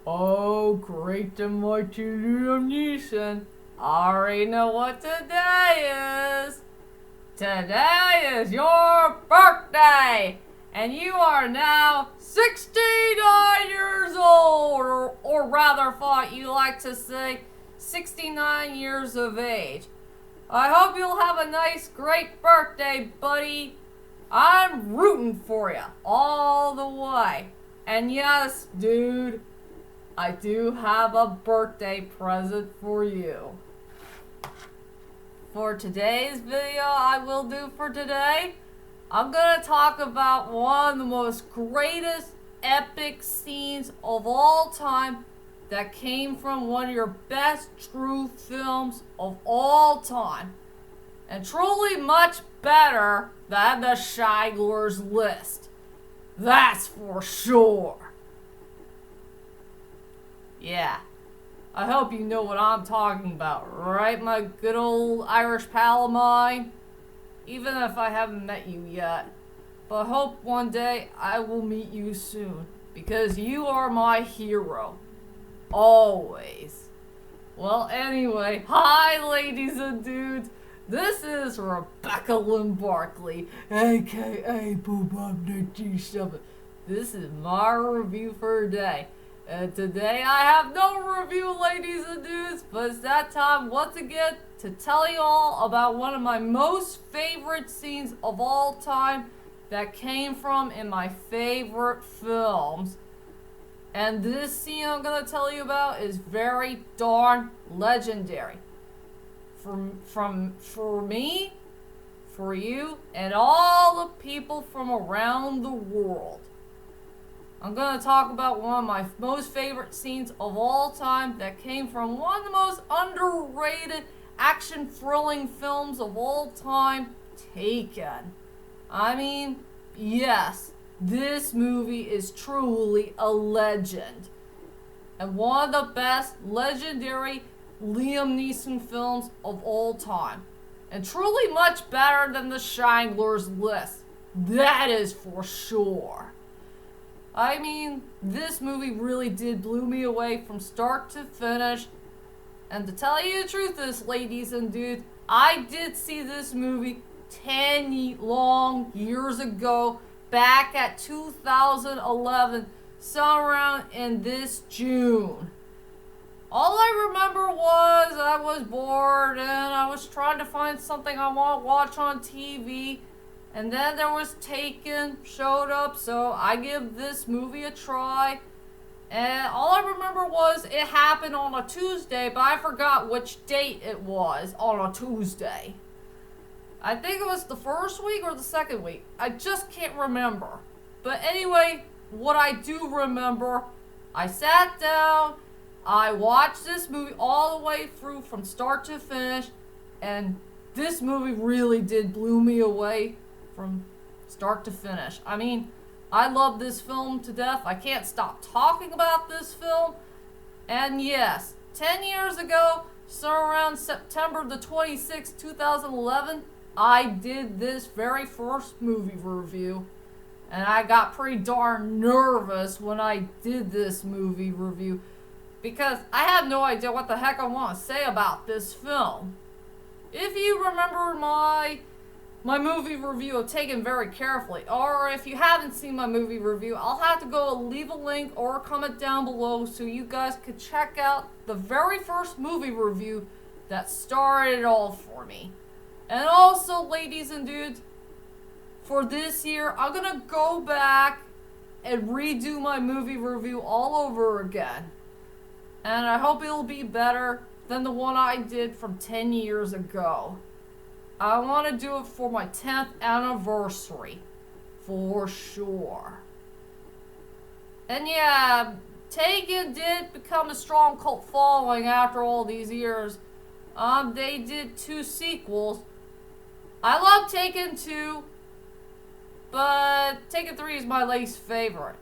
Oh, great and mighty Liam Neeson. I already know what today is. Today is your birthday, and you are now 69 years old, or rather, thought you like to say 69 years of age. I hope you'll have a nice, great birthday, buddy. I'm rooting for you all the way. And yes, dude, I do have a birthday present for you. For today's video, I'm gonna talk about one of the most greatest epic scenes of all time that came from one of your best true films of all time. And truly much better than the Schindler's List. That's for sure. Yeah, I hope you know what I'm talking about, right, my good old Irish pal of mine? Even if I haven't met you yet. But I hope one day I will meet you soon, because you are my hero. Always. Well, anyway, hi ladies and dudes. This is Rebecca Lynn Barkley, aka Boobop G7. This is my review for today. And today I have no review, ladies and dudes, but it's that time once again to tell you all about one of my most favorite scenes of all time that came from in my favorite films. And this scene I'm going to tell you about is very darn legendary. For me, for you, and all the people from around the world. I'm going to talk about one of my most favorite scenes of all time that came from one of the most underrated action thrilling films of all time, Taken. I mean, yes, this movie is truly a legend. And one of the best legendary Liam Neeson films of all time. And truly much better than the Schindler's List. That is for sure. I mean, this movie really did blew me away from start to finish. And to tell you the truth is, ladies and dudes, I did see this movie 10 long years ago, back at 2011, somewhere around in this June. All I remember was I was bored and I was trying to find something I want to watch on TV. And then there was Taken, showed up, so I give this movie a try. And all I remember was it happened on a Tuesday, but I forgot which date it was on a Tuesday. I think it was the first week or the second week. I just can't remember. But anyway, what I do remember, I sat down, I watched this movie all the way through from start to finish, and this movie really did blew me away from start to finish. I mean, I love this film to death. I can't stop talking about this film. And yes, 10 years ago, so around September the 26th, 2011, I did this very first movie review. And I got pretty darn nervous when I did this movie review, because I had no idea what the heck I want to say about this film. If you remember my movie review of Taken very carefully, or if you haven't seen my movie review, I'll have to go leave a link or a comment down below so you guys could check out the very first movie review that started it all for me. And also, ladies and dudes, for this year, I'm gonna go back and redo my movie review all over again. And I hope it'll be better than the one I did from 10 years ago. I want to do it for my 10th anniversary, for sure. And yeah, Taken did become a strong cult following after all these years. They did 2 sequels. I love Taken 2, but Taken 3 is my least favorite.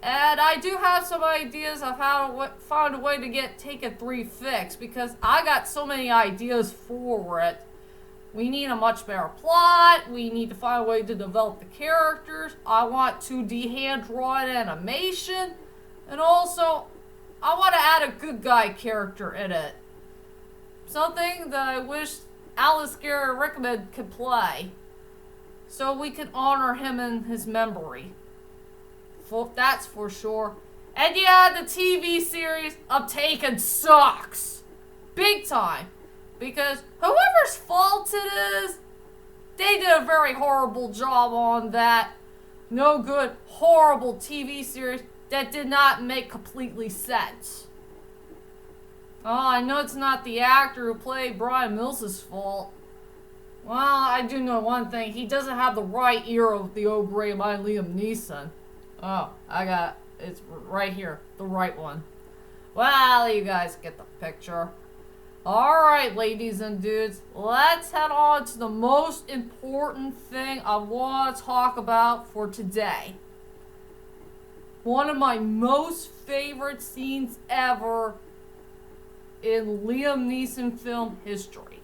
And I do have some ideas of how to find a way to get Taken 3 fixed, because I got so many ideas for it. We need a much better plot. We need to find a way to develop the characters. I want 2D hand-drawn animation. And also, I want to add a good guy character in it. Something that I wish Alice Gary Rickman could play. So we can honor him in his memory. That's for sure. And yeah, the TV series of Taken sucks. Big time. Because whoever's fault it is, they did a very horrible job on that. No good, horrible TV series that did not make completely sense. Oh, I know it's not the actor who played Brian Mills' fault. Well, I do know one thing. He doesn't have the right ear of the old gray man Liam Neeson. Oh, it's right here. The right one. Well, you guys get the picture. Alright, ladies and dudes. Let's head on to the most important thing I want to talk about for today. One of my most favorite scenes ever in Liam Neeson film history.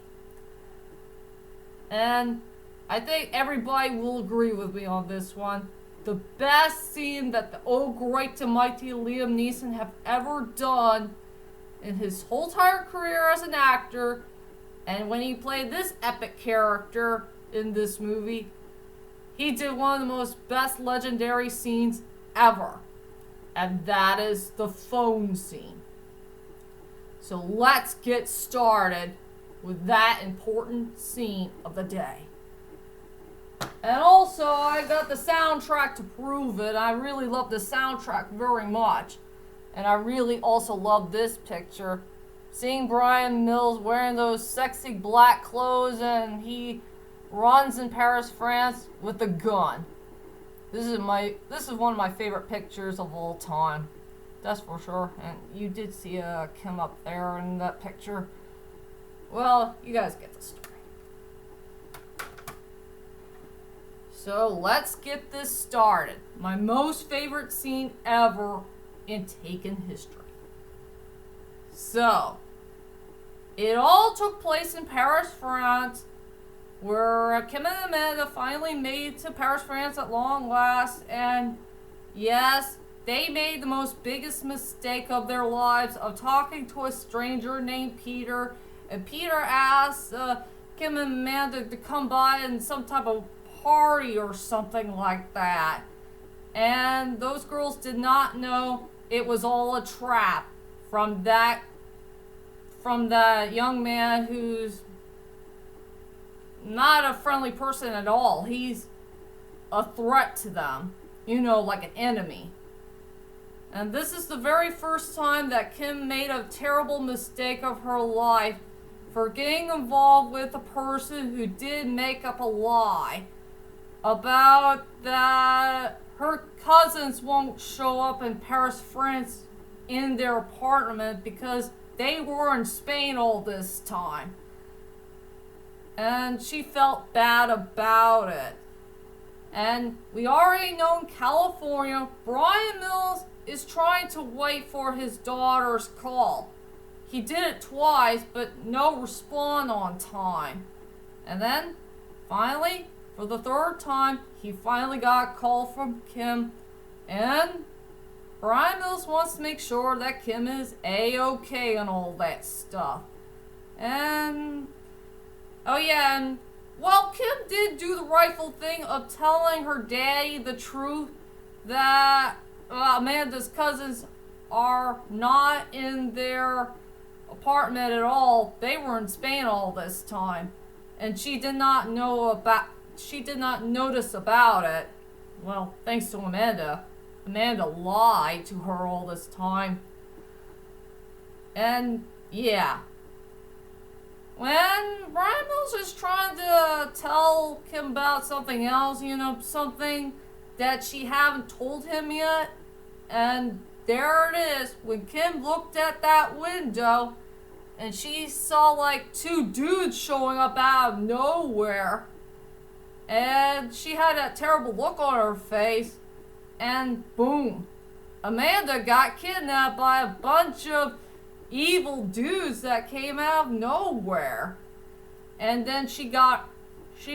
And I think everybody will agree with me on this one. The best scene that the old great and mighty Liam Neeson have ever done in his whole entire career as an actor, and when he played this epic character in this movie, he did one of the most best legendary scenes ever. And that is the phone scene. So let's get started with that important scene of the day. And also, I got the soundtrack to prove it. I really love the soundtrack very much. And I really also love this picture. Seeing Brian Mills wearing those sexy black clothes and he runs in Paris, France with a gun. This is one of my favorite pictures of all time. That's for sure. And you did see Kim up there in that picture. Well, you guys get the story. So let's get this started. My most favorite scene ever in Taken history. So, it all took place in Paris, France, where Kim and Amanda finally made to Paris, France at long last, and yes, they made the most biggest mistake of their lives of talking to a stranger named Peter, and Peter asked Kim and Amanda to come by in some type of party or something like that. And those girls did not know it was all a trap from that young man who's not a friendly person at all. He's a threat to them, like an enemy. And this is the very first time that Kim made a terrible mistake of her life for getting involved with a person who did make up a lie about that her cousins won't show up in Paris, France in their apartment because they were in Spain all this time. And she felt bad about it. And we already know in California, Brian Mills is trying to wait for his daughter's call. He did it twice, but no response on time. And then, finally, for the third time, he finally got a call from Kim, and Brian Mills wants to make sure that Kim is A-okay and all that stuff. And, oh yeah, and, well, Kim did do the rightful thing of telling her daddy the truth that Amanda's cousins are not in their apartment at all. They were in Spain all this time, and she did not notice about it. Well, thanks to Amanda. Amanda lied to her all this time. And, yeah. When Brian Mills is trying to tell Kim about something else, something that she haven't told him yet, and there it is, when Kim looked at that window, and she saw like two dudes showing up out of nowhere. And she had that terrible look on her face. And boom. Amanda got kidnapped by a bunch of evil dudes that came out of nowhere. And then she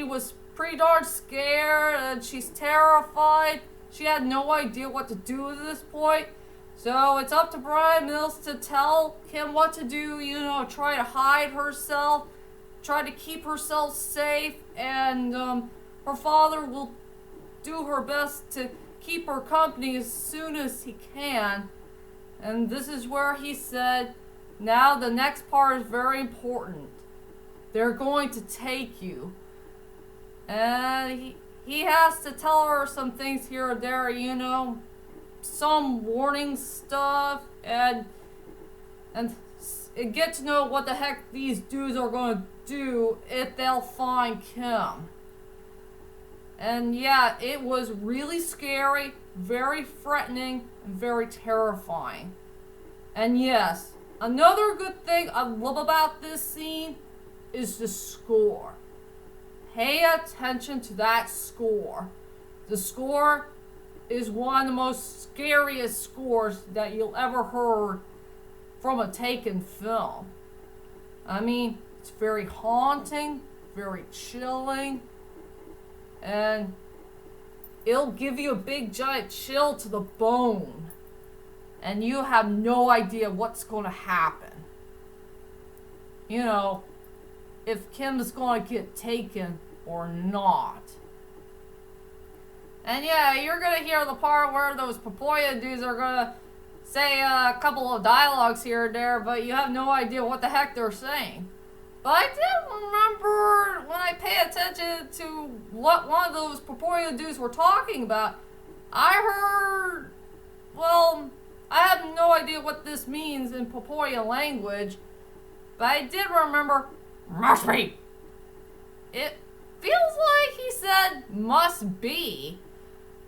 was pretty darn scared and she's terrified. She had no idea what to do at this point. So it's up to Brian Mills to tell Kim what to do, you know, try to hide herself, try to keep herself safe, and her father will do her best to keep her company as soon as he can. And this is where he said, now the next part is very important. They're going to take you. And he has to tell her some things here or there, you know, some warning stuff, and get to know what the heck these dudes are going to do if they'll find Kim. And yeah, it was really scary, very threatening, and very terrifying. And yes, another good thing I love about this scene is the score. Pay attention to that score. The score is one of the most scariest scores that you'll ever heard from a Taken film. I mean, it's very haunting, very chilling, and it'll give you a big giant chill to the bone, and you have no idea what's going to happen. You know, if Kim is going to get taken or not. And yeah, you're going to hear the part where those Papoya dudes are going to say a couple of dialogues here and there, but you have no idea what the heck they're saying. But I did remember when I pay attention to what one of those Papoya dudes were talking about, I heard, well, I have no idea what this means in Papoya language, but I did remember, must be. It feels like he said must be.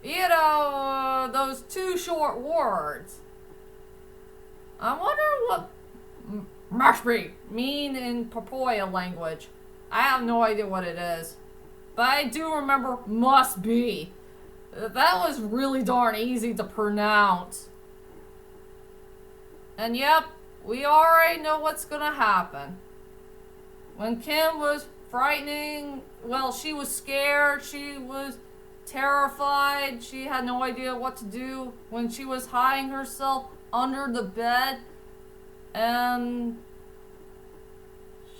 You know, those two short words. I wonder what must be mean in Papoya language. I have no idea what it is. But I do remember must be. That was really darn easy to pronounce. And yep, we already know what's gonna happen. When Kim was frightening, well, she was scared, she was terrified, she had no idea what to do when she was hiding herself under the bed, and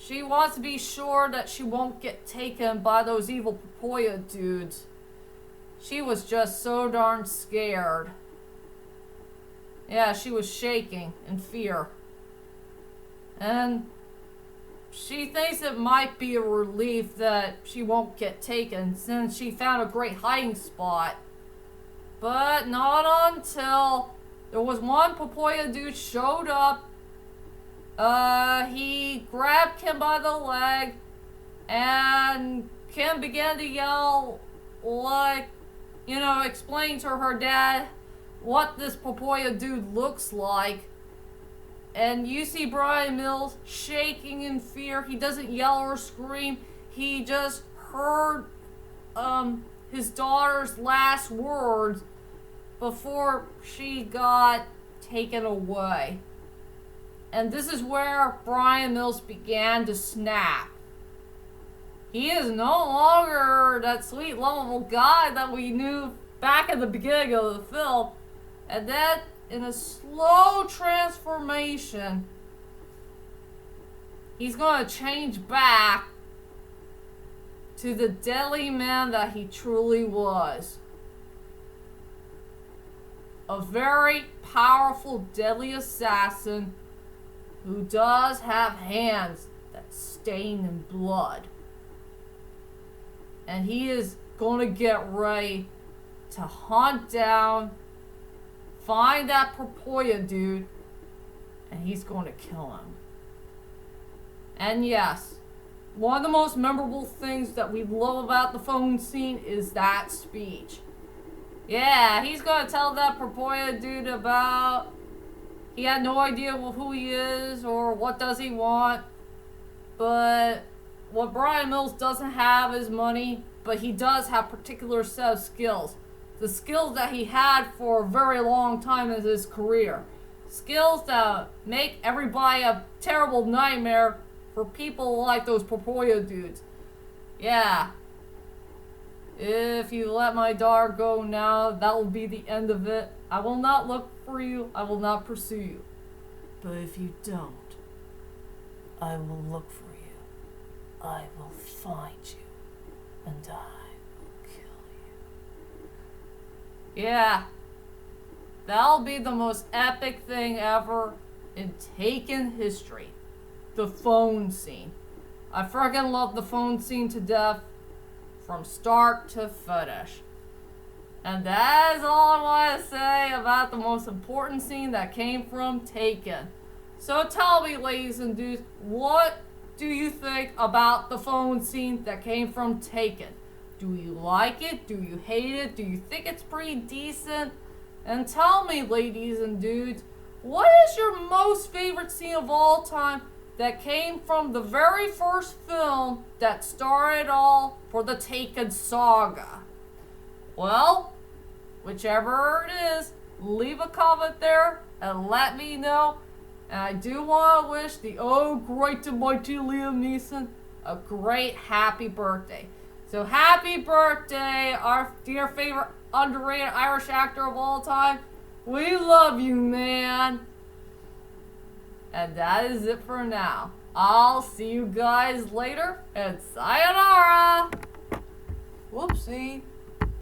she wants to be sure that she won't get taken by those evil Papoya dudes. She was just so darn scared. Yeah, she was shaking in fear. And she thinks it might be a relief that she won't get taken since she found a great hiding spot. But not until there was one Papoya dude showed up. He grabbed Kim by the leg, and Kim began to yell, like, you know, explaining to her dad what this Papoya dude looks like. And you see Brian Mills shaking in fear. He doesn't yell or scream. He just heard his daughter's last words before she got taken away. And this is where Brian Mills began to snap. He is no longer that sweet, lovable guy that we knew back at the beginning of the film. And then, in a slow transformation, he's going to change back to the deadly man that he truly was. A very powerful, deadly assassin who does have hands that stain in blood. And he is going to get ready to hunt down, find that Papoya dude, and he's going to kill him. And yes, one of the most memorable things that we love about the phone scene is that speech. Yeah, he's going to tell that Papoya dude about he had no idea who he is or what does he want. But what Brian Mills doesn't have is money, but he does have a particular set of skills. The skills that he had for a very long time in his career. Skills that make everybody a terrible nightmare for people like those Papoya dudes. Yeah. If you let my daughter go now, that will be the end of it. I will not look for you, I will not pursue you. But if you don't, I will look for you. I will find you. And I will kill you. Yeah. That'll be the most epic thing ever in Taken history. The phone scene. I freaking love the phone scene to death. From start to finish. And that is all I want to say about the most important scene that came from Taken. So tell me, ladies and dudes, what do you think about the phone scene that came from Taken? Do you like it? Do you hate it? Do you think it's pretty decent? And tell me, ladies and dudes, what is your most favorite scene of all time that came from the very first film that started all for the Taken saga? Well, whichever it is, leave a comment there and let me know. And I do want to wish the great and mighty Liam Neeson a great happy birthday. So happy birthday, our dear favorite underrated Irish actor of all time. We love you, man. And that is it for now. I'll see you guys later, and sayonara! Whoopsie.